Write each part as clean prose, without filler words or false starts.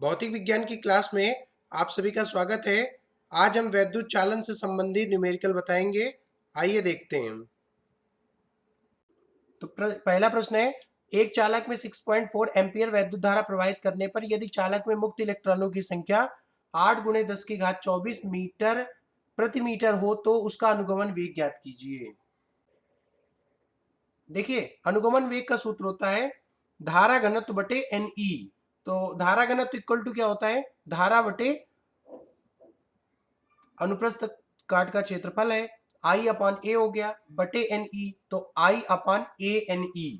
भौतिक विज्ञान की क्लास में आप सभी का स्वागत है। आज हम वैद्युत चालन से संबंधित न्यूमेरिकल बताएंगे। आइए देखते हैं। तो पहला प्रश्न है, एक चालक में 6.4 एम्पियर वैद्युत धारा प्रवाहित करने पर यदि चालक में मुक्त इलेक्ट्रॉनों की संख्या 8 × 10⁻24 मीटर प्रति मीटर हो तो उसका अनुगमन वेग ज्ञात कीजिए। देखिए, अनुगमन वेग का सूत्र होता है धारा घनत्व बटे NE। तो धारा घनत्व इक्वल टू क्या होता है, धारा बटे अनुप्रस्थ काट का क्षेत्रफल है, I/A हो गया बटे NE, तो I/ANE।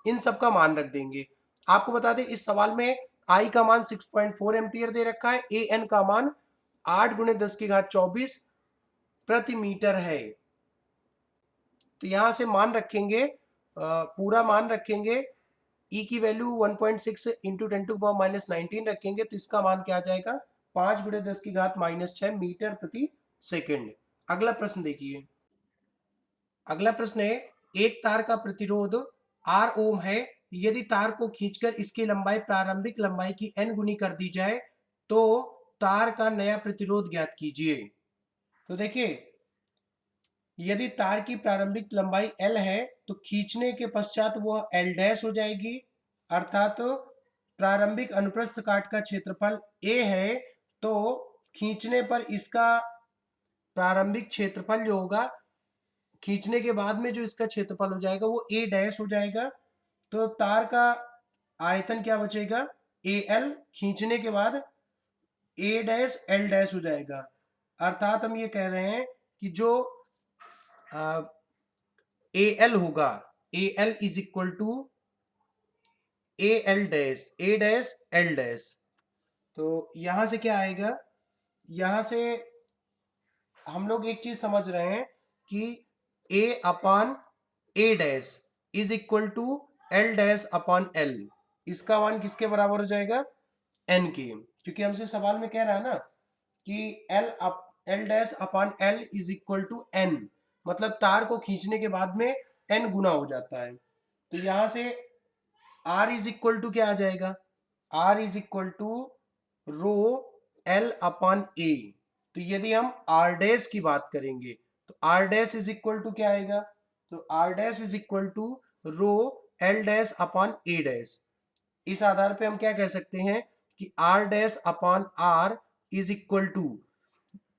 इन सब का मान रख देंगे। आपको बता दें इस सवाल में I का मान 6.4 एम्पियर दे रखा है, AN का मान 8 × 10⁻24 प्रति मीटर है। तो यहां से मान रखेंगे, पूरा मान रखेंगे, E की वैल्यू 1.6 इंटू 10⁻⁻19 रखेंगे तो इसका मान क्या आ जाएगा, 5 × 10⁻⁻6 मीटर प्रति सेकेंड। अगला प्रश्न देखिए। अगला प्रश्न है, एक तार का प्रतिरोध R ओम है, यदि तार को खींचकर इसकी लंबाई प्रारंभिक लंबाई की n गुनी कर दी जाए तो तार का नया प्रतिरोध ज्ञात कीजिए। तो देखिए, यदि तार की प्रारंभिक लंबाई L है तो खींचने के पश्चात वह L डैश हो जाएगी, अर्थात प्रारंभिक अनुप्रस्थ काट का क्षेत्रफल A है, तो खींचने पर इसका प्रारंभिक क्षेत्रफल जो होगा, खींचने के बाद में जो इसका क्षेत्रफल हो जाएगा वो A डैश हो जाएगा। तो तार का आयतन क्या बचेगा, AL, खींचने के बाद A डैश L डैश हो जाएगा। अर्थात हम ये कह रहे हैं कि जो AL होगा, AL is equal to AL dash, A dash L dash. तो यहां से क्या आएगा, यहां से हम लोग एक चीज समझ रहे हैं कि A/A dash is equal to L dash upon L। इसका मान किसके बराबर हो जाएगा, N के, क्योंकि हमसे सवाल में कह रहा है ना कि L dash upon L is equal to N, मतलब तार को खींचने के बाद में N गुना हो जाता है। तो यहां से R इज इक्वल टू क्या आ जाएगा, R is equal to rho L upon A। तो यदि हम R डैश की बात करेंगे तो R dash is equal to क्या आएगा, तो R dash is equal to rho L dash upon A dash. इस आधार पे हम क्या कह सकते हैं कि R dash upon R is equal to,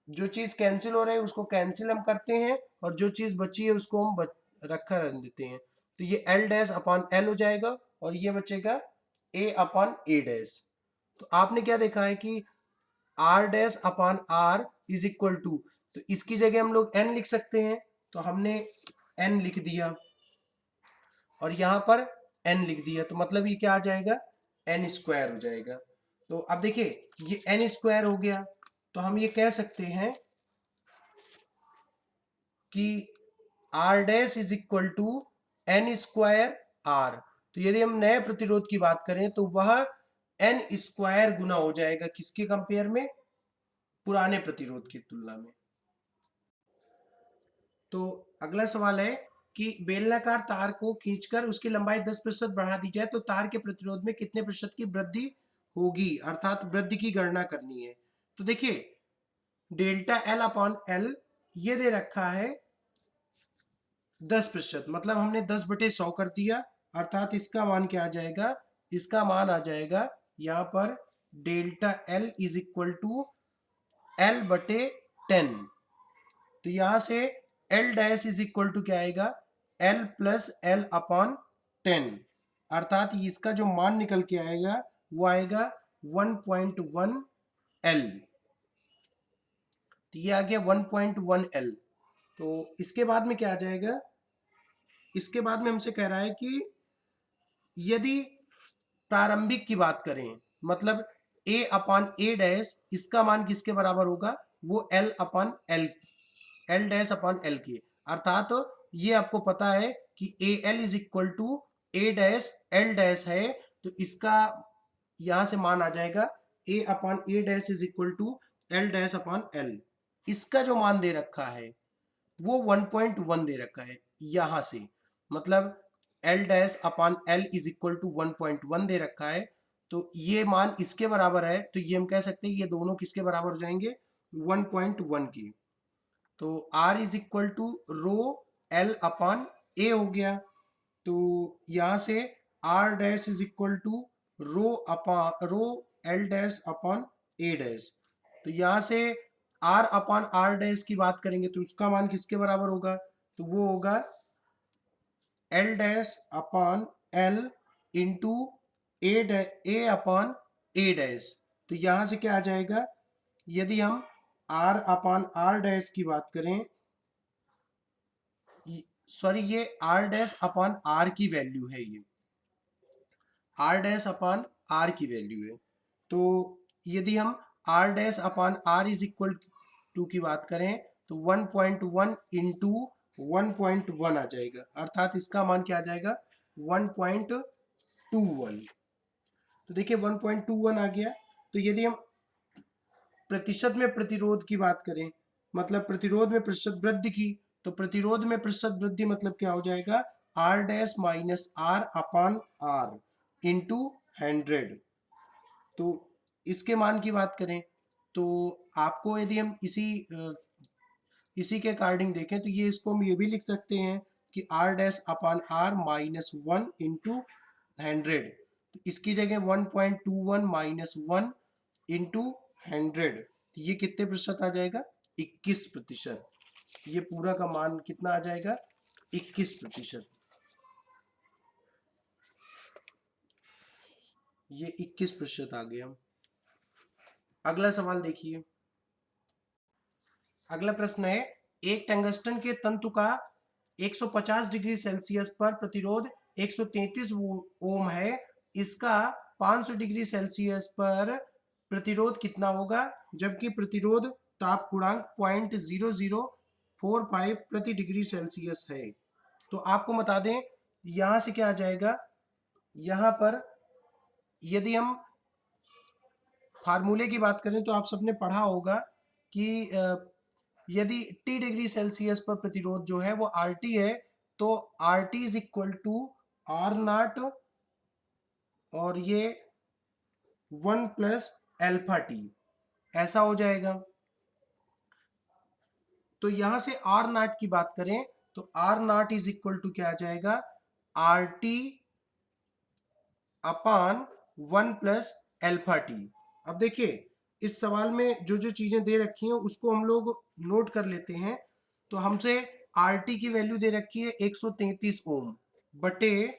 जो चीज कैंसिल हो रहा है उसको कैंसिल हम करते हैं और जो चीज बची है उसको हम रखा रख देते हैं। तो ये L डैश अपॉन L हो जाएगा और ये बचेगा A अपॉन A डैश। तो आपने क्या देखा है कि R dash upon R is equal to, तो इसकी जगह हम लोग N लिख सकते हैं, तो हमने N लिख दिया और यहां पर N लिख दिया, तो मतलब ये क्या आ जाएगा, N स्क्वायर हो जाएगा। तो अब देखिए ये N स्क्वायर हो गया, तो हम ये कह सकते हैं कि R dash is equal to N square R। तो यदि हम नए प्रतिरोध की बात करें तो वह N स्क्वायर गुना हो जाएगा किसके कंपेयर में, पुराने प्रतिरोध की तुलना में। तो अगला सवाल है कि बेलनाकार तार को खींचकर उसकी लंबाई 10% बढ़ा दी जाए तो तार के प्रतिरोध में कितने प्रतिशत की वृद्धि होगी, अर्थात वृद्धि की गणना करनी है। तो देखिए, डेल्टा L अपॉन L ये दे रखा है 10%, मतलब हमने 10/100 कर दिया, अर्थात इसका मान क्या आ जाएगा, इसका मान आ जाएगा यहाँ पर delta L is equal to L/10। तो यहां से L dash is equal to क्या आएगा, L प्लस L अपॉन 10, अर्थात इसका जो मान निकल के आएगा वो आएगा 1.1 L। तो ये आ गया 1.1 L। तो इसके बाद में क्या आ जाएगा, इसके बाद में हमसे कह रहा है कि यदि प्रारंभिक की बात करें, मतलब A अपॉन A डैश, इसका मान किसके बराबर होगा, वो L upon L, L dash upon L के, अर्थात तो ये आपको पता है कि AL is equal to A dash L dash है, तो इसका यहां से मान आ जाएगा A upon A dash is equal to L dash upon L। इसका जो मान दे रखा है वो 1.1 दे रखा है यहां से, मतलब L dash upon L is equal to 1.1 दे रखा है। तो ये मान इसके बराबर है, तो ये हम कह सकते हैं ये दोनों किसके बराबर हो जाएंगे, 1.1 के। तो R is equal to rho L upon A हो गया। तो यहां से R dash is equal to rho L dash upon A dash. तो यहां से R अपॉन R डैश की बात करेंगे तो उसका मान किसके बराबर होगा, तो वो होगा L dash upon L into A upon A dash. तो यहां से क्या आ जाएगा, यदि हम R अपॉन R डैश की बात करें, सॉरी ये R डैश अपॉन R की वैल्यू है, ये R डैश अपॉन R की वैल्यू है। तो यदि हम R dash upon R is equal to की बात करें तो 1.1 इंटू 1.1 आ जाएगा, अर्थात इसका मान क्या आ जाएगा 1.21। तो देखिए 1.21 आ गया। तो यदि हम प्रतिशत में प्रतिरोध की बात करें, मतलब प्रतिरोध में प्रतिशत वृद्धि की, तो प्रतिरोध में प्रतिशत वृद्धि मतलब क्या हो जाएगा, R dash minus R upon R into 100। तो इसके मान की बात करें तो आपको यदि हम इसी के अकॉर्डिंग देखें तो ये इसको हम ये भी लिख सकते हैं कि R dash upon R minus 1 into 100। तो इसकी जगह 1.21 माइनस 1 इंटू 100, ये कितने प्रतिशत आ जाएगा, 21%। ये पूरा का मान कितना आ जाएगा, 21%। ये 21% आ गया। अगला सवाल देखिए। अगला प्रश्न है, एक टंगस्टन के तंतु का 150 डिग्री सेल्सियस पर प्रतिरोध 133 ओम है, इसका 500 डिग्री सेल्सियस पर प्रतिरोध कितना होगा, जबकि प्रतिरोध ताप गुणांक 0.0045 प्रति डिग्री सेल्सियस है। तो आपको बता दें यहां से क्या आ जाएगा, यहां पर यदि हम फार्मूले की बात करें तो आप सबने पढ़ा होगा कि यदि T डिग्री सेल्सियस पर प्रतिरोध जो है वो RT है, तो RT is equal to R naught और ये 1 प्लस एल्फा टी, ऐसा हो जाएगा। तो यहां से R नॉट की बात करें तो R naught is equal to क्या आ जाएगा, RT upon 1 plus alpha T. अब देखिए इस सवाल में जो जो चीजें दे रखी हैं उसको हम लोग नोट कर लेते हैं। तो हमसे RT की वैल्यू दे रखी है 133 ओम बटे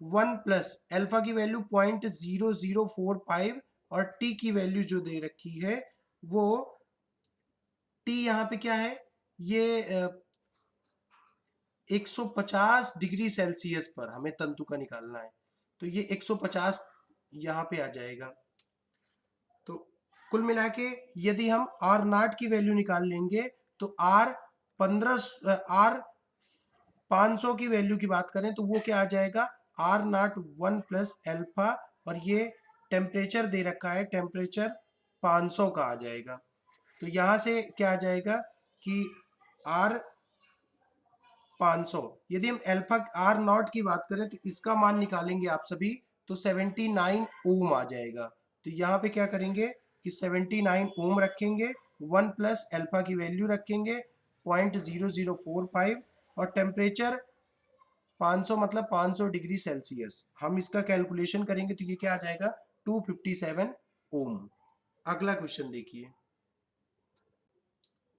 1 प्लस एल्फा की वैल्यू 0.0045 और टी की वैल्यू जो दे रखी है वो टी यहाँ पे क्या है, ये 150 डिग्री सेल्सियस पर हमें तंतु का निकालना है, तो ये 150 यहाँ पे आ जाएगा। तो कुल मिला के यदि हम R नॉट की वैल्यू निकाल लेंगे तो R 500 की वैल्यू की बात करें तो वो क्या आ जाएगा, R नॉट 1 प्लस एल्फा और ये टेम्परेचर दे रखा है, टेम्परेचर 500 का आ जाएगा। तो यहाँ से क्या आ जाएगा कि R 500, यदि हम एल्फा R नॉट की बात करें तो इसका मान निकालेंगे आप सभी तो 79 ओम आ जाएगा। तो यहाँ पे क्या करेंगे कि 79 ओम रखेंगे, 1 प्लस एल्फा की वैल्यू रखेंगे 0.0045 और टेम्परेचर 500 मतलब 500 डिग्री सेल्सियस। हम इसका कैलकुलेशन करेंगे तो ये क्या आ जाएगा 257 ओम। अगला क्वेश्चन देखिए।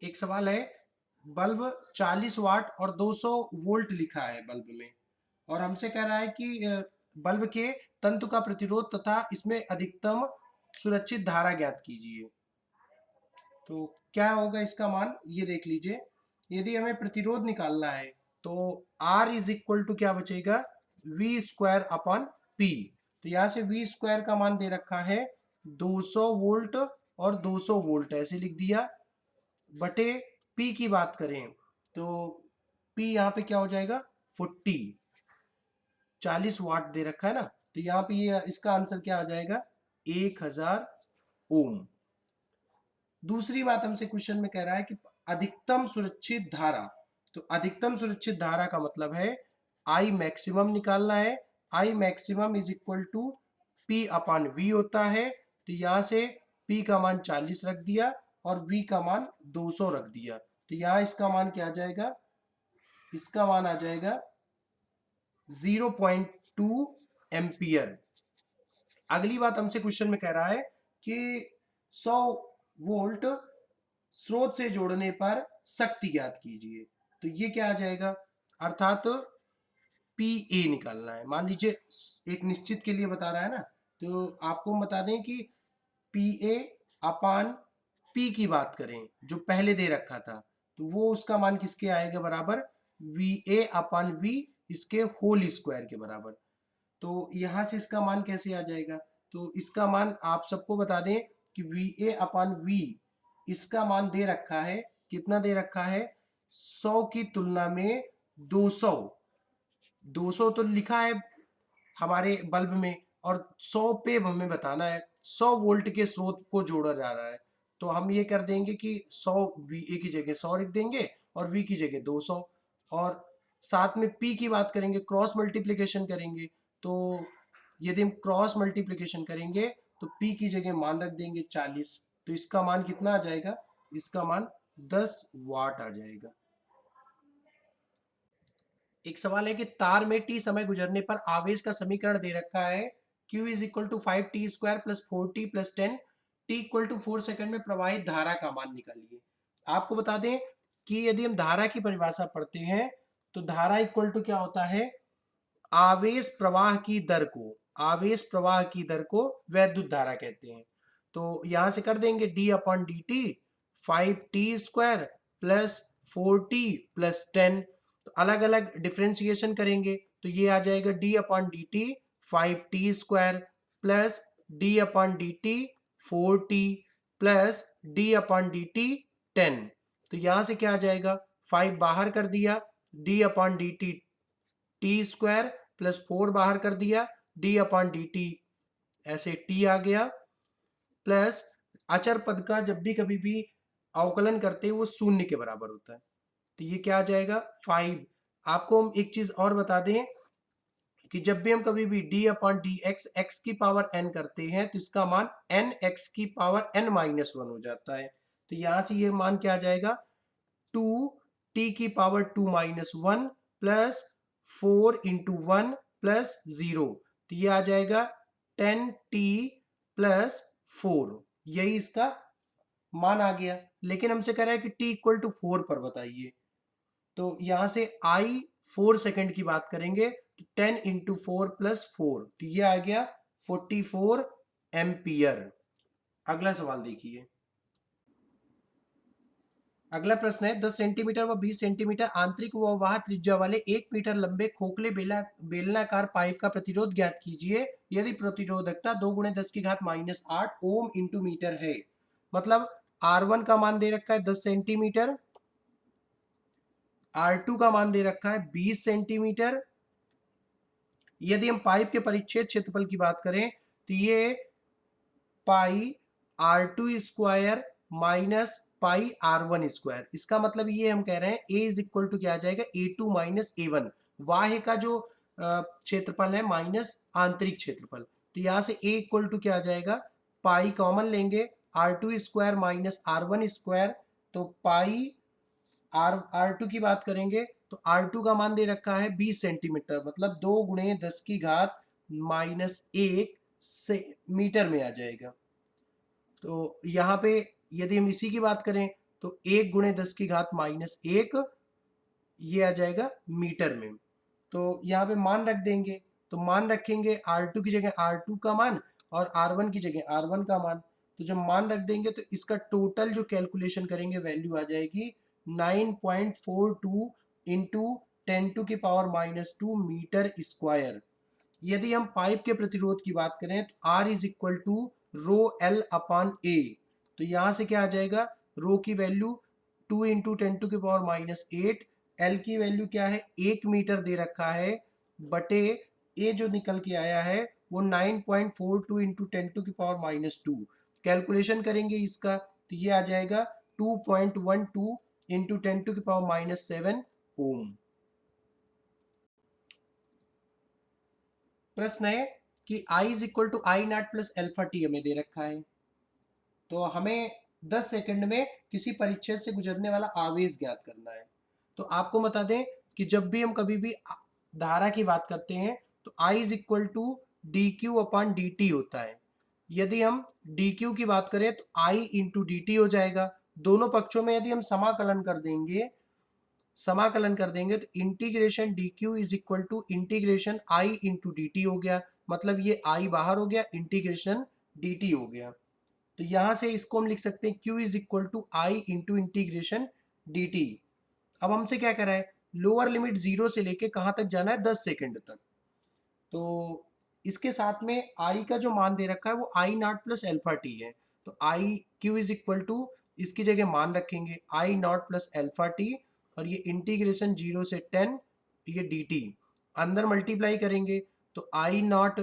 एक सवाल है, बल्ब 40 वाट और 200 वोल्ट लिखा है बल्ब में, और हमसे कह रहा है कि बल्ब के तंतु का प्रतिरोध तथा इसमें अधिकतम सुरक्षित धारा ज्ञात कीजिए। तो क्या होगा इसका मान, ये देख लीजिए। यदि हमें प्रतिरोध निकालना है तो R इज इक्वल टू क्या बचेगा, V स्क्वायर अपॉन P। तो यहाँ से V स्क्वायर का मान दे रखा है 200 वोल्ट और 200 वोल्ट ऐसे लिख दिया, बटे P की बात करें तो P यहाँ पे क्या हो जाएगा 40 वाट दे रखा है ना, तो यहाँ पे ये इसका आंसर क्या आ जाएगा 1000 ओम। दूसरी बात हमसे क्वेश्चन में कह रहा है कि अधिकतम सुरक्षित धारा, तो अधिकतम सुरक्षित धारा का मतलब है I मैक्सिमम निकालना है। I maximum is equal to P upon V होता है। तो यहां से P का मान 40 रख दिया और V का मान 200 रख दिया। तो यहां इसका मान क्या आ जाएगा, इसका मान आ जाएगा 0.2 एम्पियर। अगली बात हमसे क्वेश्चन में कह रहा है कि 100 वोल्ट स्रोत से जोड़ने पर शक्ति ज्ञात कीजिए। तो ये क्या आ जाएगा, अर्थात पी ए निकालना है। मान लीजिए एक निश्चित के लिए बता रहा है ना, तो आपको बता दें कि पी ए अपान पी की बात करें जो पहले दे रखा था, तो वो उसका मान किसके आएगा बराबर, वी ए अपान वी इसके होल स्क्वायर के बराबर। तो यहां से इसका मान कैसे आ जाएगा, तो इसका मान आप सबको बता दें कि वी ए अपान वी इसका मान दे रखा है, कितना दे रखा है, 100 की तुलना में 200। 200 तो लिखा है हमारे बल्ब में और 100 पे हमें बताना है, 100 वोल्ट के स्रोत को जोड़ा जा रहा है। तो हम ये कर देंगे कि 100 वी ए की जगह 100 लिख देंगे और वी की जगह 200, और साथ में पी की बात करेंगे, क्रॉस मल्टीप्लिकेशन करेंगे। तो यदि हम क्रॉस मल्टीप्लिकेशन करेंगे तो पी की जगह मान रख देंगे 40। तो इसका मान कितना आ जाएगा, इसका मान 10 वाट आ जाएगा। एक सवाल है कि तार में टी समय गुजरने पर आवेश का समीकरण दे रखा है, Q is equal to 5t² plus 4t plus 10, t equal to 4 second में प्रवाहित धारा का मान निकालिए। आपको बता दें कि यदि हम धारा की परिभाषा पढ़ते हैं तो धारा इक्वल टू क्या होता है, आवेश प्रवाह की दर को, आवेश प्रवाह की दर को वैद्युत धारा कहते हैं। तो यहां से कर देंगे d upon D T 5t² plus 4t plus 10। तो अलग अलग डिफ्रेंसिएशन करेंगे तो ये आ जाएगा d upon D T 5t² plus d upon D T 4t plus d upon D T 10। तो यहां से क्या आ जाएगा, 5 बाहर कर दिया, d upon D T t² plus 4 बाहर कर दिया, d अपॉन डी टी ऐसे t आ गया, प्लस अचर पद का जब भी कभी भी अवकलन करते हैं वो शून्य के बराबर होता है। तो ये क्या आ जाएगा 5। आपको हम एक चीज और बता दें कि जब भी हम कभी भी d upon D x x की पावर n करते हैं तो इसका मान n x की पावर n माइनस 1 हो जाता है। तो यहां से ये मान क्या आ जाएगा, 2 t की power 2 minus 1 plus 4 into 1 plus 0। तो ये आ जाएगा 10t प्लस 4, यही इसका मान आ गया। लेकिन हमसे कह रहा है कि t इक्वल टू 4 पर बताइए। तो यहां से i 4 सेकंड की बात करेंगे तो 10 इंटू 4 प्लस 4, तो ये आ गया 44 एम्पियर। अगला सवाल देखिए। अगला प्रश्न है 10 सेंटीमीटर व 20 सेंटीमीटर आंतरिक व बाह्य त्रिज्या वाले 1 मीटर लंबे खोखले बेलनाकार पाइप का प्रतिरोध ज्ञात कीजिए यदि प्रतिरोधकता 2 गुणे 10 की घात माइनस 8 ओम इंटू मीटर है। मतलब R1 का मान दे रखा है 10 सेंटीमीटर, R2 का मान दे रखा है 20 सेंटीमीटर। यदि हम पाइप के परिच्छेद क्षेत्रफल की बात करें तो ये पाई R2² माइनस पाई R1²। इसका मतलब ये हम कह रहे हैं A इज इक्वल टू क्या आ जाएगा, A2 माइनस A1। बाह्य का जो क्षेत्रफल है माइनस आंतरिक क्षेत्रफल। तो यहां से A इक्वल टू क्या आ जाएगा, पाई कॉमन लेंगे, R2² माइनस R1²। तो पाई R2 की बात करेंगे तो R2 का मान दे रखा है 20 सेंटीमीटर, मतलब 2 गुणे 10 की घात माइनस 1 से मीटर में आ जाएगा। तो यहाँ पे यदि हम इसी की बात करें तो 1 गुणे 10 की घात माइनस 1 ये आ जाएगा मीटर में। तो यहाँ पे मान रख देंगे, तो मान रखेंगे R2 की जगह R2 का मान और R1 की जगह R1 का मान। तो जब मान रख देंगे तो इसका टोटल जो कैलकुलेशन करेंगे वैल्यू आ जाएगी 9.42 इंटू 10⁻⁻² मीटर स्क्वायर। यदि हम पाइप के प्रतिरोध की बात करें तो R is equal to rho L upon A. तो यहां से क्या आ जाएगा, रो की वैल्यू 2 इंटू 10⁻⁸, एल की वैल्यू क्या है 1 मीटर दे रखा है, बटे ए जो निकल के आया है वो 9.42 इंटू 10⁻⁻²। कैलकुलेशन करेंगे इसका तो ये आ जाएगा 2.12 इंटू 10⁻⁷ ओम। प्रश्न है कि I is equal to I naught plus alpha T हमें दे रखा है, तो हमें 10 सेकंड में किसी परिच्छेद से गुजरने वाला आवेश ज्ञात करना है। तो आपको बता दें कि जब भी हम कभी भी धारा की बात करते हैं तो I is equal to D Q upon D T होता है। यदि हम डी क्यू की बात करें तो I इंटू डी टी हो जाएगा। दोनों पक्षों में यदि हम समाकलन कर देंगे तो integration D Q is equal to integration I into D T हो गया। मतलब ये I बाहर हो गया, इंटीग्रेशन डी टी हो गया। तो यहां से इसको हम लिख सकते हैं Q is equal to I into integration D T. अब हमसे क्या करा है, लोअर लिमिट 0 से लेके कहां तक जाना है, 10 सेकंड तक। तो इसके साथ में I का जो मान दे रखा है वो आई नॉट प्लस एल्फा टी है। तो आई Q इज इक्वल टू, इसकी जगह मान रखेंगे आई नॉट प्लस एल्फा टी, और ये इंटीग्रेशन 0 से 10 ये डी टी, अंदर मल्टीप्लाई करेंगे तो आई नॉट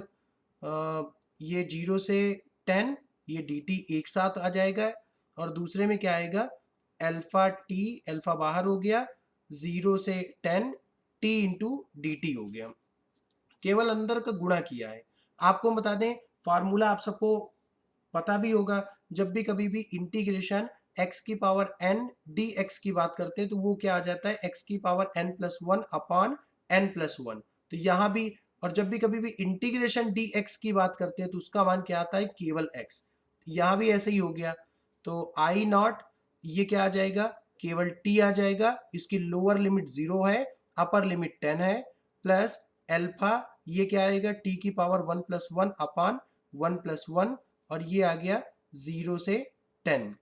ये 0 से 10 ये डी टी एक साथ आ जाएगा, और दूसरे में क्या आएगा, एल्फा टी, एल्फा बाहर हो गया, 0 से 10 टी इंटू डी टी हो गया। केवल अंदर का गुणा किया है। आपको बता दें फार्मूला आप सबको पता भी होगा, जब भी कभी भी इंटीग्रेशन x की पावर n dx की बात करते हैं तो वो क्या आ जाता है, x की power n plus one upon n plus one. तो यहाँ भी, और जब भी कभी भी इंटीग्रेशन dx की बात करते हैं तो उसका मान क्या आता है, केवल x। यहाँ भी ऐसे ही हो गया। तो आई नॉट ये क्या आ जाएगा, केवल t आ जाएगा, इसकी लोअर लिमिट 0 है, अपर लिमिट 10 है, प्लस एल्फा ये क्या आएगा, t की power 1 plus one upon 1 plus one, और ये आ गया 0 से 10।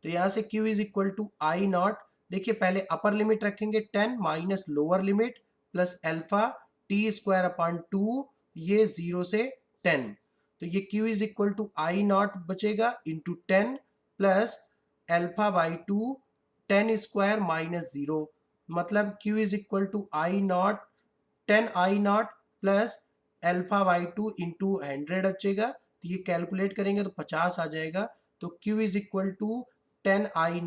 तो यहां से Q is equal to I naught, देखिए पहले अपर लिमिट रखेंगे 10 minus lower limit plus alpha T square upon 2, ये 0 से 10। तो ये Q is equal to I naught बचेगा into 10 plus alpha by 2, 10 square minus 0, मतलब Q is equal to I naught 10 I naught plus alpha by 2 into 100 बचेगा। तो ये calculate करेंगे तो 50 आ जाएगा। तो Q is equal to 10 I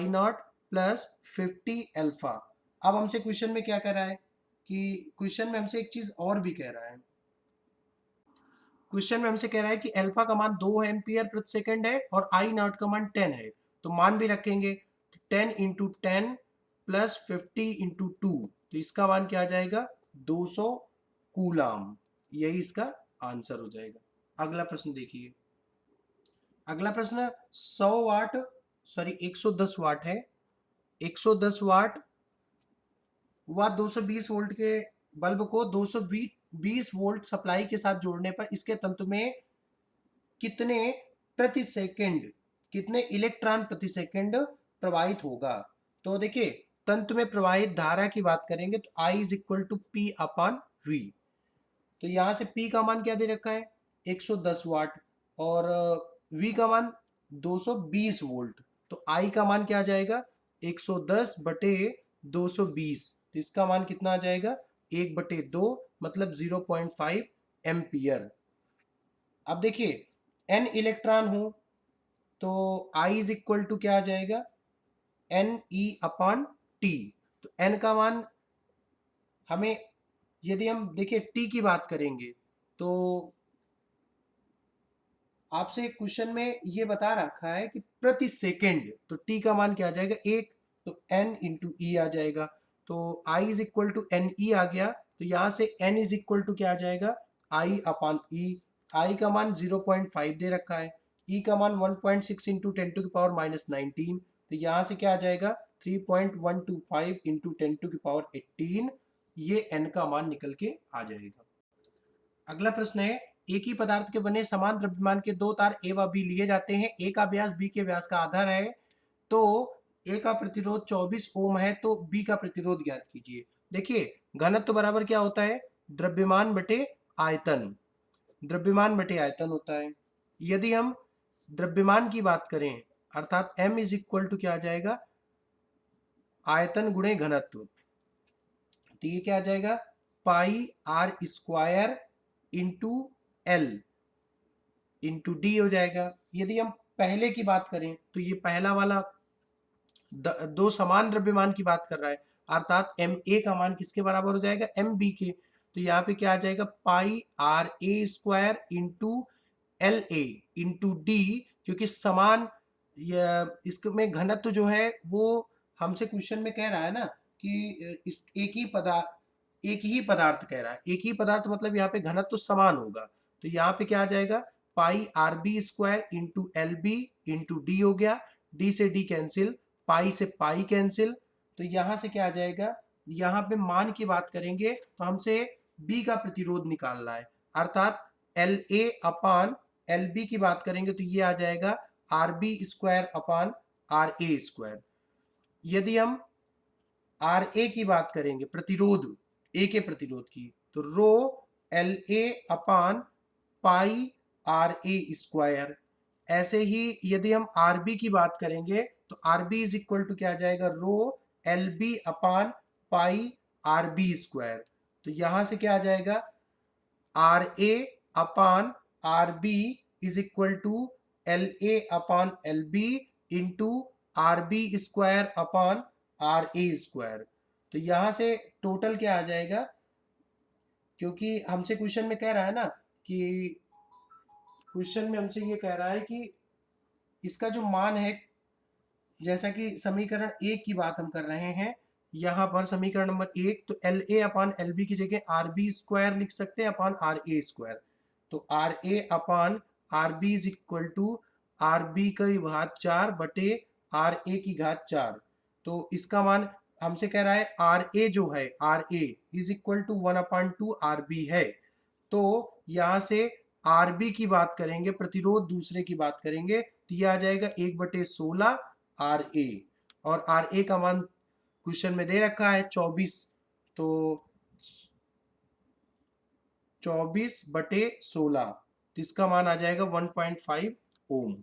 naught plus 50 alpha. अब हमसे क्वेश्चन में क्या कह रहा है कि क्वेश्चन में हमसे एक चीज और भी कह रहा है। क्वेश्चन में हमसे कह रहा है कि एल्फा का मान 2 एम्पियर प्रति सेकंड है और आई नॉट का मान 10 है। तो मान भी रखेंगे, 10 इंटू 10 प्लस 50 इंटू 2, तो इसका मान क्या आ जाएगा, 200 कूलाम। यही इसका आंसर हो जाएगा। अगला प्रश्न देखिए। अगला प्रश्न 110 वाट है। 110 वाट व 220 वोल्ट के बल्ब को 220 वोल्ट सप्लाई के साथ जोड़ने पर इसके तंतु में कितने प्रति सेकंड, कितने इलेक्ट्रॉन प्रति सेकंड प्रवाहित होगा। तो देखिए तंतु में प्रवाहित धारा की बात करेंगे तो I is equal to P upon V. तो यहां से P का मान क्या दे रखा है, 110 वाट, और V का मान 220 वोल्ट। तो I का मान क्या आ जाएगा, 110 बटे 220, तो इसका मान कितना आ जाएगा, 1/2, मतलब 0.5 एम्पियर। अब देखिए n इलेक्ट्रॉन हो तो I इज इक्वल टू क्या आ जाएगा, एन ई अपॉन टी। तो n का मान हमें, यदि हम देखिए t की बात करेंगे तो आपसे क्वेश्चन में ये बता रखा है कि प्रति सेकंड, तो t का मान क्या आ जाएगा, 1, तो n इंटू ई आ जाएगा। तो I is equal to N E आ गया। तो यहां से n इज इक्वल टू क्या आ जाएगा, I अपॉन ई। I का मान 0.5 दे रखा है, E का मान 1.6 इंटू 10 टू की पावर माइनस 19। तो यहाँ से क्या आ जाएगा, 3.125 इंटू 10 टू की पावर 18, ये n का मान निकल के आ जाएगा। अगला प्रश्न है, एक ही पदार्थ के बने समान द्रव्यमान के दो तार ए व बी लिए जाते हैं। ए का व्यास बी के व्यास का आधा है, तो ए का प्रतिरोध 24 ओम है, तो बी का प्रतिरोध ज्ञात कीजिए। देखिए घनत्व बराबर क्या होता है, द्रव्यमान बटे आयतन, द्रव्यमान बटे आयतन होता है। यदि हम द्रव्यमान की बात करें अर्थात m इज इक्वल टू क्या आ जाएगा, आयतन गुणे घनत्व। तो ये क्या आ जाएगा, pi R square into L into D हो जाएगा। यदि हम पहले की बात करें तो ये पहला वाला दो समान द्रव्यमान की बात कर रहा है, अर्थात एम ए का मान किसके बराबर हो जाएगा, एम बी के। तो यहाँ पे क्या आ जाएगा, pi R A square into L A into D, क्योंकि समान इसमें घनत्व जो है वो हमसे क्वेश्चन में कह रहा है ना कि इस एक ही पदार्थ कह रहा है, एक ही पदार्थ मतलब यहाँ पे घनत्व तो समान होगा। तो यहाँ पे क्या आ जाएगा, pi R B square into L B into D हो गया, डी से डी कैंसिल, पाई से पाई कैंसिल। तो यहाँ से क्या आ जाएगा, यहाँ पे मान की बात करेंगे तो हमसे बी का प्रतिरोध निकालना है, अर्थात L A upon L B की बात करेंगे तो ये आ जाएगा R B square upon R A square. यदि हम आर ए की बात करेंगे, प्रतिरोध ए के प्रतिरोध की, तो rho L A upon pi R A square. ऐसे ही यदि हम आर बी की बात करेंगे तो R B is equal to क्या आ जाएगा, rho L B upon pi R B square. तो यहां से क्या आ जाएगा, R A upon R B is equal to L A upon L B into R B square upon R A square. तो यहां से टोटल क्या आ जाएगा, क्योंकि हमसे क्वेश्चन में कह रहा है ना कि क्वेश्चन में हमसे ये कह रहा है कि इसका जो मान है, जैसा कि समीकरण एक की बात हम कर रहे हैं, यहाँ पर समीकरण नंबर एक, तो L A upon L B की जगह आर बी स्क्वायर लिख सकते हैं अपान आर ए स्क्वायर। तो R A upon R B is equal to R B की घात 4 बटे आर ए की घात 4। तो इसका मान हमसे कह रहा है आर ए जो है, R A is equal to 1/2 R B है। तो यहाँ से आर बी की बात करेंगे, प्रतिरोध दूसरे की बात करेंगे, तो यह आ जाएगा 1/16 आर ए, और आर ए का मान क्वेश्चन में दे रखा है 24, तो 24/16, तो इसका मान आ जाएगा 1.5 ओम।